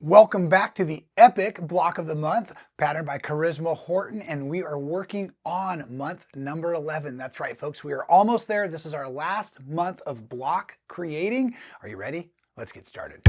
Welcome back to the epic block of the month, patterned by Charisma Horton, and we are working on month number 11. That's right, folks. We are almost there. This is our last month of block creating. Are you ready? Let's get started.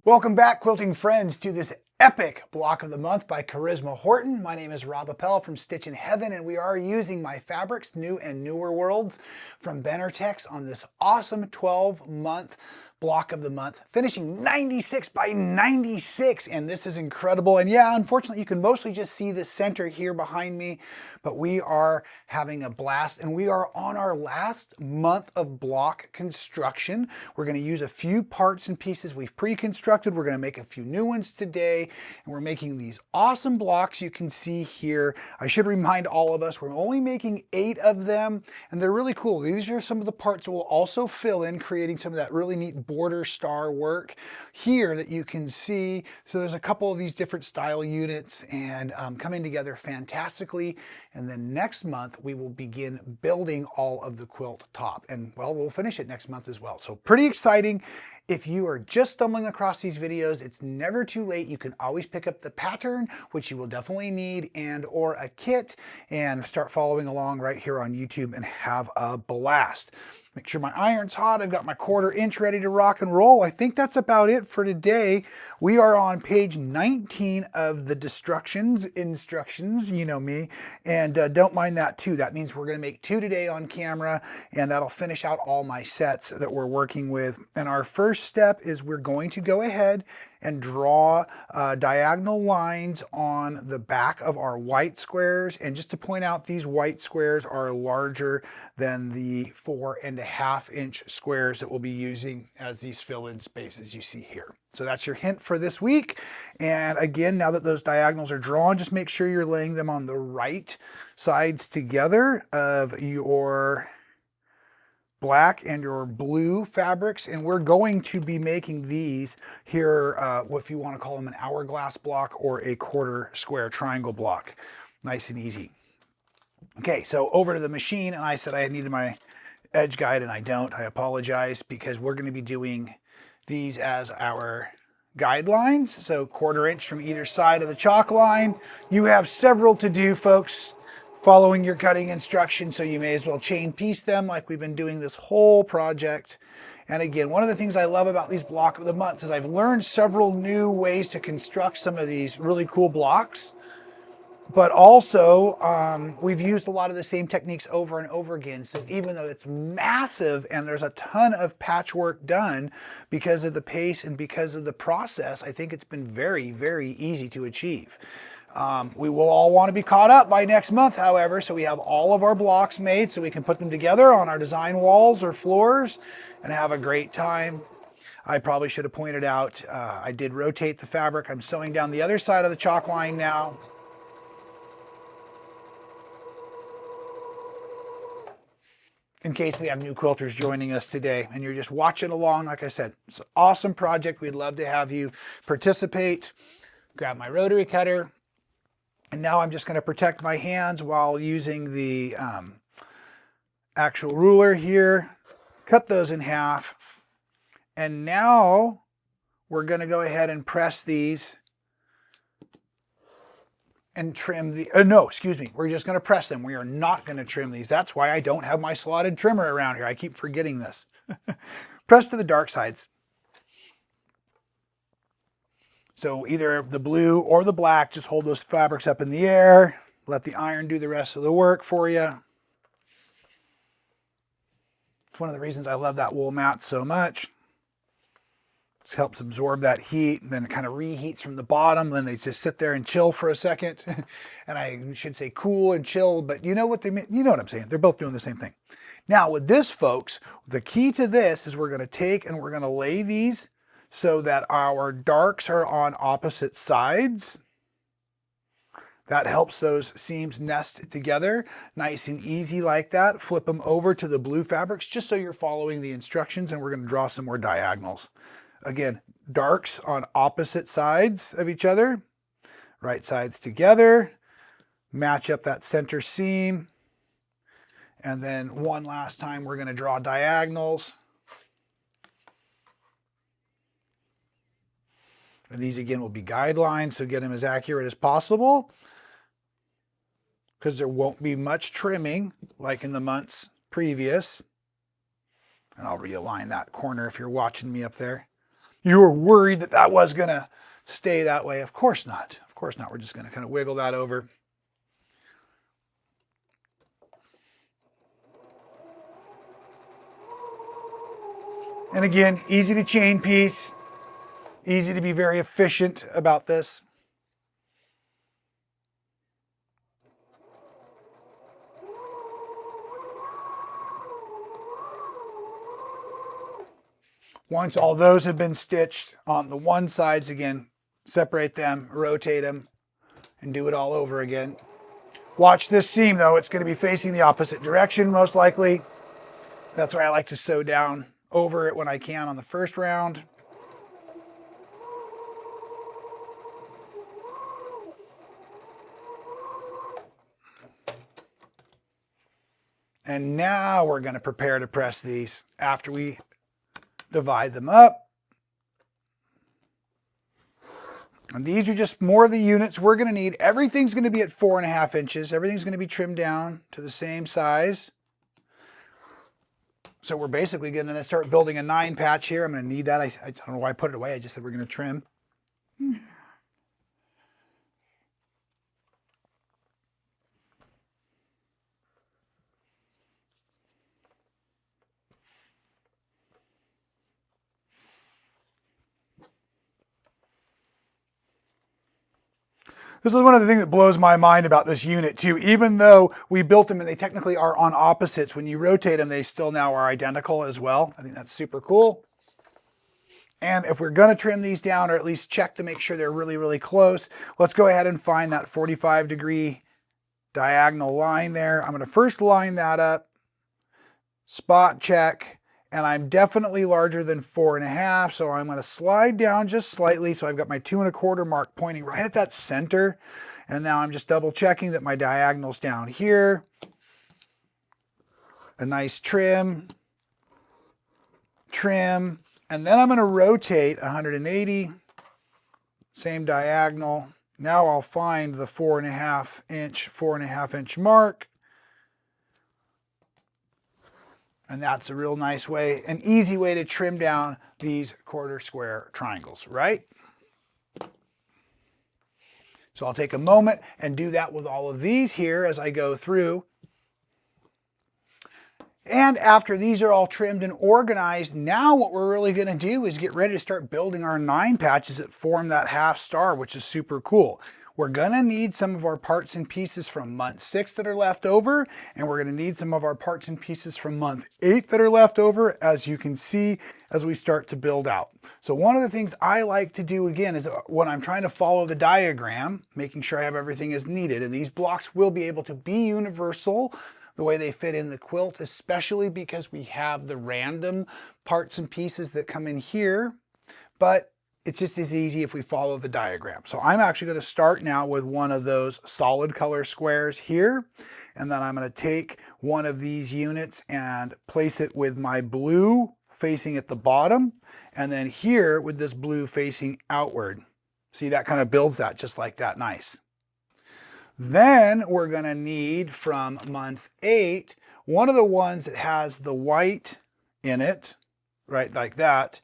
Welcome back, quilting friends, to this epic block of the month by Charisma Horton. My name is Rob Appell from Stitchin Heaven, and we are using my fabrics, New and Newer Worlds from Benartex, on this awesome 12-month block of the month, finishing 96 by 96, and this is incredible. And yeah, unfortunately, you can mostly just see the center here behind me, but we are having a blast, and we are on our last month of block construction. We're going to use a few parts and pieces we've pre-constructed. We're going to make a few new ones today, and we're making these awesome blocks you can see here. I should remind all of us, we're only making 8 of them, and they're really cool. These are some of the parts that will also fill in, creating some of that really neat border star work here that you can see. So there's a couple of these different style units and coming together fantastically. And then next month we will begin building all of the quilt top, and well, we'll finish it next month as well. So pretty exciting. If you are just stumbling across these videos, it's never too late. You can always pick up the pattern, which you will definitely need, and or a kit, and start following along right here on YouTube and have a blast. Make sure my iron's hot. I've got my 1/4 inch ready to rock and roll. I think that's about it for today. We are on page 19 of the instructions, you know me, and don't mind that too. That means we're going to make 2 today on camera, and that'll finish out all my sets that we're working with. And our first step is we're going to go ahead and draw diagonal lines on the back of our white squares. And just to point out, these white squares are larger than the 4.5 inch squares that we'll be using as these fill-in spaces you see here. So that's your hint for this week. And again, now that those diagonals are drawn, just make sure you're laying them on the right sides together of your black and your blue fabrics, and we're going to be making these here, if you want to call them an hourglass block or a 1/4 square triangle block. Nice and easy. Okay, so over to the machine, and I said I needed my edge guide, and I don't. I apologize, because we're going to be doing these as our guidelines. So 1/4 inch from either side of the chalk line. You have several to do, folks, following your cutting instructions, so you may as well chain piece them like we've been doing this whole project. And again, one of the things I love about these block of the months is I've learned several new ways to construct some of these really cool blocks, but also we've used a lot of the same techniques over and over again. So even though it's massive and there's a ton of patchwork done, because of the pace and because of the process, I think it's been very, very easy to achieve. We will all want to be caught up by next month, however, so we have all of our blocks made so we can put them together on our design walls or floors and have a great time. I probably should have pointed out, I did rotate the fabric. I'm sewing down the other side of the chalk line now. In case we have new quilters joining us today and you're just watching along, like I said, it's an awesome project. We'd love to have you participate. Grab my rotary cutter. And now I'm just going to protect my hands while using the actual ruler here. Cut those in half. And now we're going to go ahead and press these and trim the, no, excuse me. We're just going to press them. We are not going to trim these. That's why I don't have my slotted trimmer around here. I keep forgetting this. Press to the dark sides. So either the blue or the black, just hold those fabrics up in the air. Let the iron do the rest of the work for you. It's one of the reasons I love that wool mat so much. This helps absorb that heat, and then it kind of reheats from the bottom. Then they just sit there and chill for a second. And I should say cool and chill, but you know what they mean? You know what I'm saying? They're both doing the same thing. Now with this, folks, the key to this is we're going to take and we're going to lay these so that our darks are on opposite sides. That helps those seams nest together nice and easy like that. Flip them over to the blue fabrics just so you're following the instructions, and we're going to draw some more diagonals. Again, darks on opposite sides of each other, right sides together, match up that center seam, and then one last time we're going to draw diagonals. And these again will be guidelines, so get them as accurate as possible, because there won't be much trimming like in the months previous. And I'll realign that corner if you're watching me up there. You were worried that that was going to stay that way. Of course not. Of course not. We're just going to kind of wiggle that over. And again, easy to chain piece. Easy to be very efficient about this. Once all those have been stitched on the one sides, again, separate them, rotate them, and do it all over again. Watch this seam though, it's going to be facing the opposite direction most likely. That's why I like to sew down over it when I can on the first round. And now we're going to prepare to press these after we divide them up. And these are just more of the units we're going to need. Everything's going to be at 4.5 inches. Everything's going to be trimmed down to the same size. So we're basically going to start building a 9 patch here. I'm going to need that. I don't know why I put it away. I just said we're going to trim. This is one of the things that blows my mind about this unit too. Even though we built them and they technically are on opposites, when you rotate them, they still now are identical as well. I think that's super cool. And if we're gonna trim these down, or at least check to make sure they're really, really close, let's go ahead and find that 45-degree diagonal line there. I'm gonna first line that up, spot check, and I'm definitely larger than 4.5, so I'm going to slide down just slightly. So I've got my 2.25 mark pointing right at that center. And now I'm just double checking that my diagonal's down here. A nice trim, trim, and then I'm going to rotate 180, same diagonal. Now I'll find the 4.5 inch mark. And that's a real nice way, an easy way to trim down these quarter square triangles, right? So I'll take a moment and do that with all of these here as I go through. And after these are all trimmed and organized, now what we're really going to do is get ready to start building our 9 patches that form that half star, which is super cool. We're going to need some of our parts and pieces from month 6 that are left over, and we're going to need some of our parts and pieces from month 8 that are left over, as you can see as we start to build out. So one of the things I like to do again is when I'm trying to follow the diagram, making sure I have everything as needed, and these blocks will be able to be universal the way they fit in the quilt, especially because we have the random parts and pieces that come in here, but it's just as easy if we follow the diagram. So I'm actually going to start now with one of those solid color squares here. And then I'm going to take one of these units and place it with my blue facing at the bottom. And then here with this blue facing outward. See, that kind of builds that just like that. Nice. Then we're going to need from month 8, one of the ones that has the white in it, right, like that.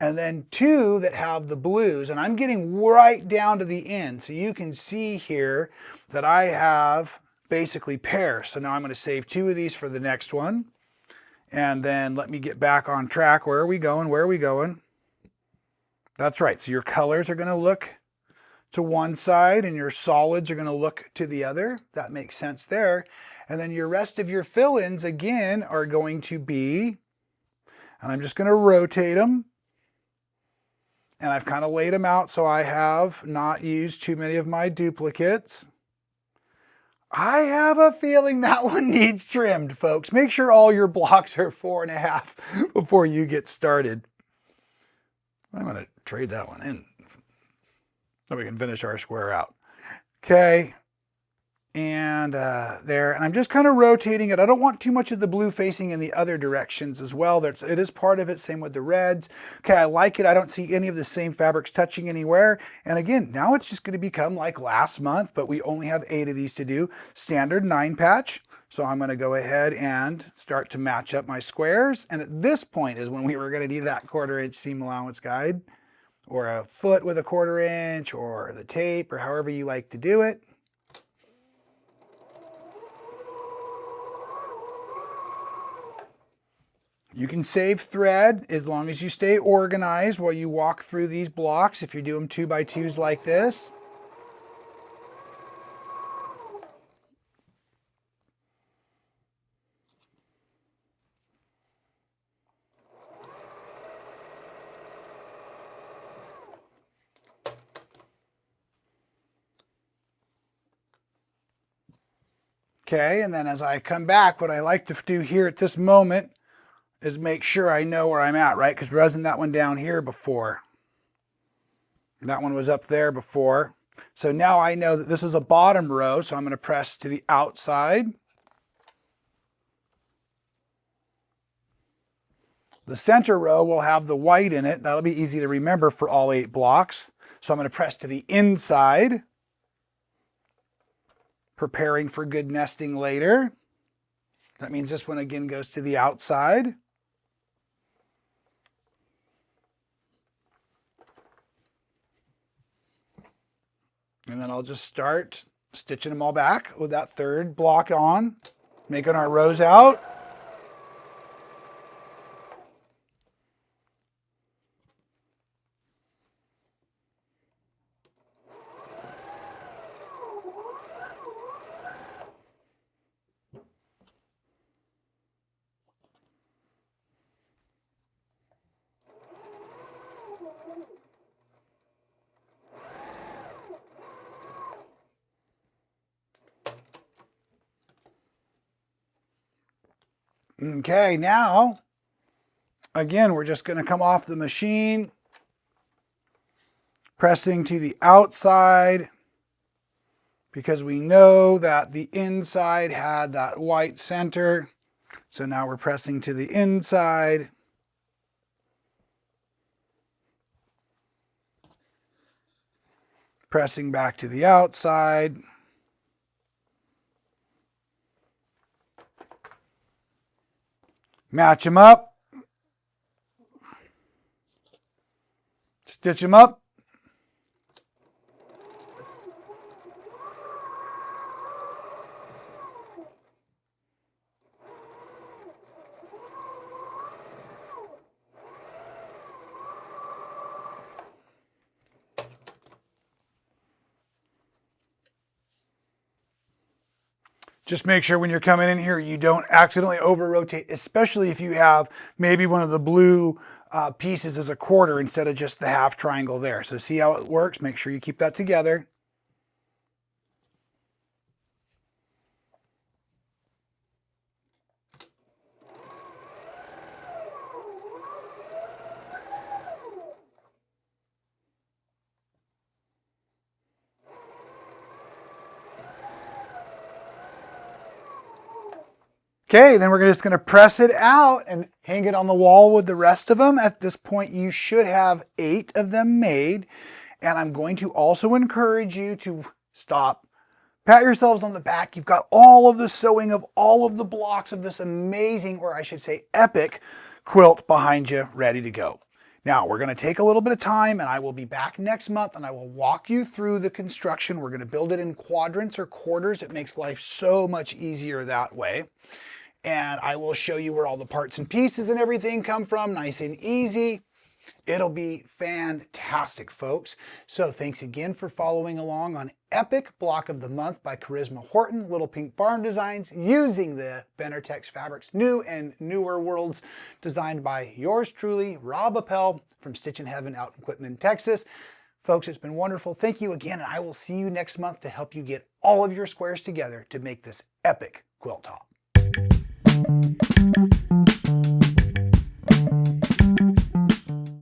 And then 2 that have the blues, and I'm getting right down to the end. So you can see here that I have basically pairs. So now I'm going to save 2 of these for the next one. And then let me get back on track. Where are we going? Where are we going? That's right. So your colors are going to look to one side and your solids are going to look to the other. That makes sense there. And then your rest of your fill-ins again are going to be, and I'm just going to rotate them. And I've kind of laid them out so I have not used too many of my duplicates. I have a feeling that one needs trimmed, folks. Make sure all your blocks are 4.5 before you get started. I'm going to trade that one in so we can finish our square out. Okay. and there, and I'm just kind of rotating it. I don't want too much of the blue facing in the other directions as well. It is part of it, same with the reds. Okay, I like it. I don't see any of the same fabrics touching anywhere. And again, now it's just going to become like last month, but we only have 8 of these to do. Standard 9 patch. So I'm going to go ahead and start to match up my squares. And at this point is when we were going to need that 1/4 inch seam allowance guide, or a foot with a 1/4 inch, or the tape, or however you like to do it. You can save thread as long as you stay organized while you walk through these blocks if you do them 2 by 2s like this. Okay, and then as I come back, what I like to do here at this moment is make sure I know where I'm at, right? Because wasn't that one down here before? That one was up there before. So now I know that this is a bottom row, so I'm going to press to the outside. The center row will have the white in it. That'll be easy to remember for all 8 blocks. So I'm going to press to the inside, preparing for good nesting later. That means this one again goes to the outside. And then I'll just start stitching them all back with that 3rd block on, making our rows out. Okay, now, again, we're just going to come off the machine, pressing to the outside, because we know that the inside had that white center. So now we're pressing to the inside. Pressing back to the outside. Match them up. Stitch them up. Just make sure when you're coming in here, you don't accidentally over-rotate, especially if you have maybe one of the blue pieces as a 1/4 instead of just the half triangle there. So see how it works? Make sure you keep that together. Okay, then we're just going to press it out and hang it on the wall with the rest of them. At this point, you should have 8 of them made. And I'm going to also encourage you to stop. Pat yourselves on the back. You've got all of the sewing of all of the blocks of this amazing, or I should say epic, quilt behind you, ready to go. Now, we're going to take a little bit of time, and I will be back next month, and I will walk you through the construction. We're going to build it in quadrants or quarters. It makes life so much easier that way. And I will show you where all the parts and pieces and everything come from, nice and easy. It'll be fantastic, folks. So thanks again for following along on Epic Block of the Month by Charisma Horton, Little Pink Barn Designs, using the Benartex Fabrics New and Newer Worlds, designed by yours truly, Rob Appell from Stitchin Heaven out in Quitman, Texas. Folks, it's been wonderful. Thank you again, and I will see you next month to help you get all of your squares together to make this epic quilt top.